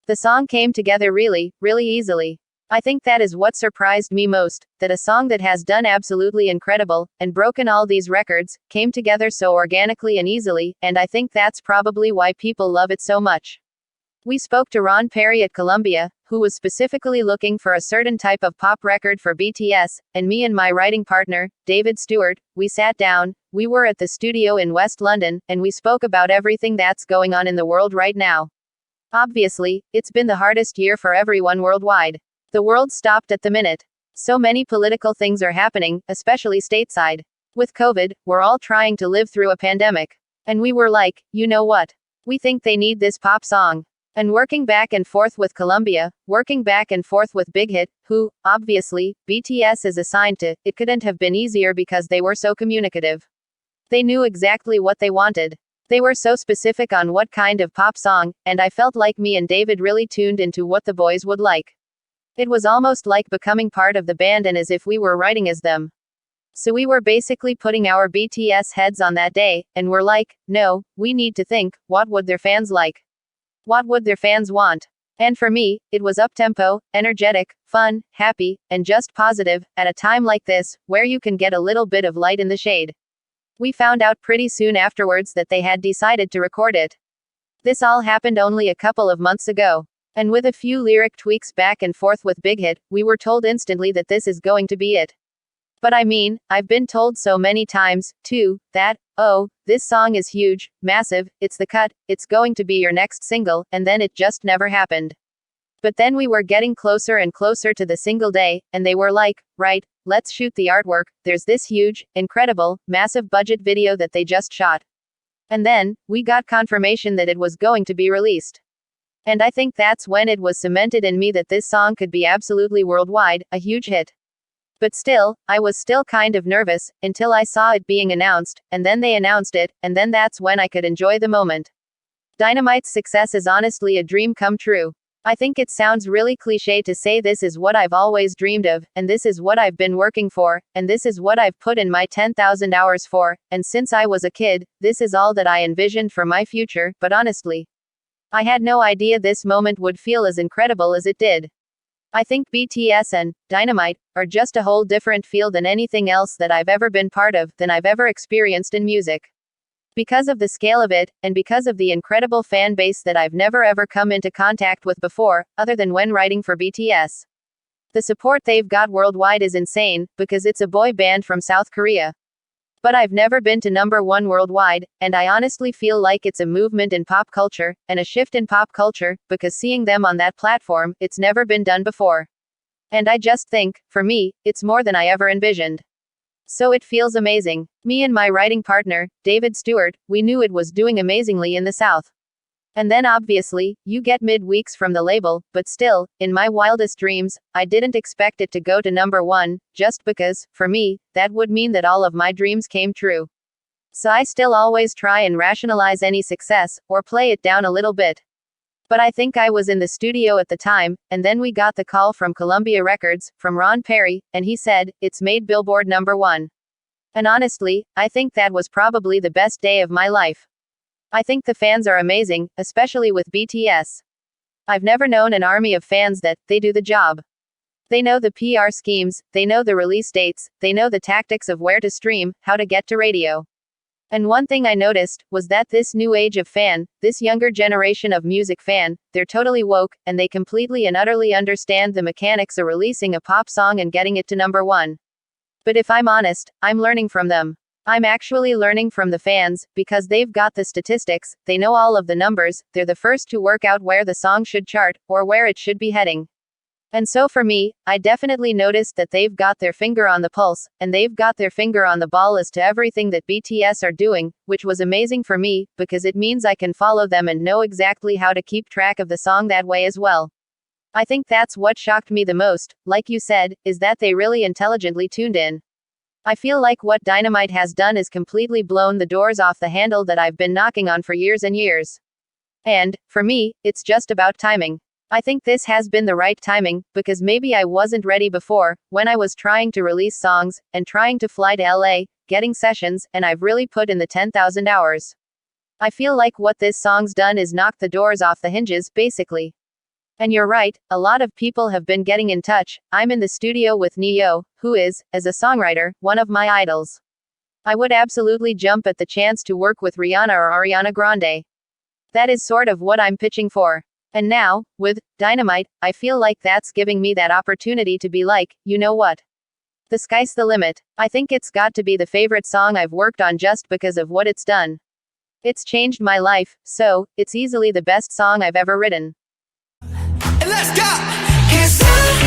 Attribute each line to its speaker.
Speaker 1: The song came together really, really easily. I think that is what surprised me most, that a song that has done absolutely incredible, and broken all these records, came together so organically and easily, and I think that's probably why people love it so much. We spoke to Ron Perry at Columbia, who was specifically looking for a certain type of pop record for BTS, and me and my writing partner, David Stewart, we sat down, we were at the studio in West London, and we spoke about everything that's going on in the world right now. Obviously, it's been the hardest year for everyone worldwide. The world stopped at the minute. So many political things are happening, especially stateside. With COVID, we're all trying to live through a pandemic. And we were like, you know what? We think they need this pop song. And working back and forth with Columbia, working back and forth with Big Hit, who, obviously, BTS is assigned to, it couldn't have been easier because they were so communicative. They knew exactly what they wanted. They were so specific on what kind of pop song, and I felt like me and David really tuned into what the boys would like. It was almost like becoming part of the band and as if we were writing as them. So we were basically putting our BTS heads on that day, and we're like, no, we need to think, what would their fans like? What would their fans want? And for me, it was up-tempo, energetic, fun, happy, and just positive, at a time like this, where you can get a little bit of light in the shade. We found out pretty soon afterwards that they had decided to record it. This all happened only a couple of months ago. And with a few lyric tweaks back and forth with Big Hit, we were told instantly that this is going to be it. But I mean, I've been told so many times, too, that, oh, this song is huge, massive, it's the cut, it's going to be your next single, and then it just never happened. But then we were getting closer and closer to the single day, and they were like, right, let's shoot the artwork, there's this huge, incredible, massive budget video that they just shot. And then, we got confirmation that it was going to be released. And I think that's when it was cemented in me that this song could be absolutely worldwide, a huge hit. But still, I was still kind of nervous, until I saw it being announced, and then they announced it, and then that's when I could enjoy the moment. Dynamite's success is honestly a dream come true. I think it sounds really cliché to say this is what I've always dreamed of, and this is what I've been working for, and this is what I've put in my 10,000 hours for, and since I was a kid, this is all that I envisioned for my future, but honestly, I had no idea this moment would feel as incredible as it did. I think BTS and Dynamite are just a whole different feel than anything else that I've ever been part of, than I've ever experienced in music. Because of the scale of it, and because of the incredible fan base that I've never ever come into contact with before, other than when writing for BTS. The support they've got worldwide is insane, because it's a boy band from South Korea. But I've never been to #1 worldwide, and I honestly feel like it's a movement in pop culture, and a shift in pop culture, because seeing them on that platform, it's never been done before. And I just think, for me, it's more than I ever envisioned. So it feels amazing. Me and my writing partner, David Stewart, we knew it was doing amazingly in the South. And then obviously, you get mid-weeks from the label, but still, in my wildest dreams, I didn't expect it to go to #1, just because, for me, that would mean that all of my dreams came true. So I still always try and rationalize any success, or play it down a little bit. But I think I was in the studio at the time, and then we got the call from Columbia Records, from Ron Perry, and he said, it's made Billboard #1. And honestly, I think that was probably the best day of my life. I think the fans are amazing, especially with BTS. I've never known an army of fans that, they do the job. They know the PR schemes, they know the release dates, they know the tactics of where to stream, how to get to radio. And one thing I noticed, was that this new age of fan, this younger generation of music fan, they're totally woke, and they completely and utterly understand the mechanics of releasing a pop song and getting it to #1. But if I'm honest, I'm learning from them. I'm actually learning from the fans, because they've got the statistics, they know all of the numbers, they're the first to work out where the song should chart, or where it should be heading. And so for me, I definitely noticed that they've got their finger on the pulse, and they've got their finger on the ball as to everything that BTS are doing, which was amazing for me, because it means I can follow them and know exactly how to keep track of the song that way as well. I think that's what shocked me the most, like you said, is that they really intelligently tuned in. I feel like what Dynamite has done is completely blown the doors off the handle that I've been knocking on for years and years. And, for me, it's just about timing. I think this has been the right timing, because maybe I wasn't ready before, when I was trying to release songs, and trying to fly to LA, getting sessions, and I've really put in the 10,000 hours. I feel like what this song's done is knocked the doors off the hinges, basically. And you're right, a lot of people have been getting in touch. I'm in the studio with Neo, who is, as a songwriter, one of my idols. I would absolutely jump at the chance to work with Rihanna or Ariana Grande. That is sort of what I'm pitching for. And now, with Dynamite, I feel like that's giving me that opportunity to be like, you know what? The sky's the limit. I think it's got to be the favorite song I've worked on just because of what it's done. It's changed my life, so it's easily the best song I've ever written.
Speaker 2: Let's go!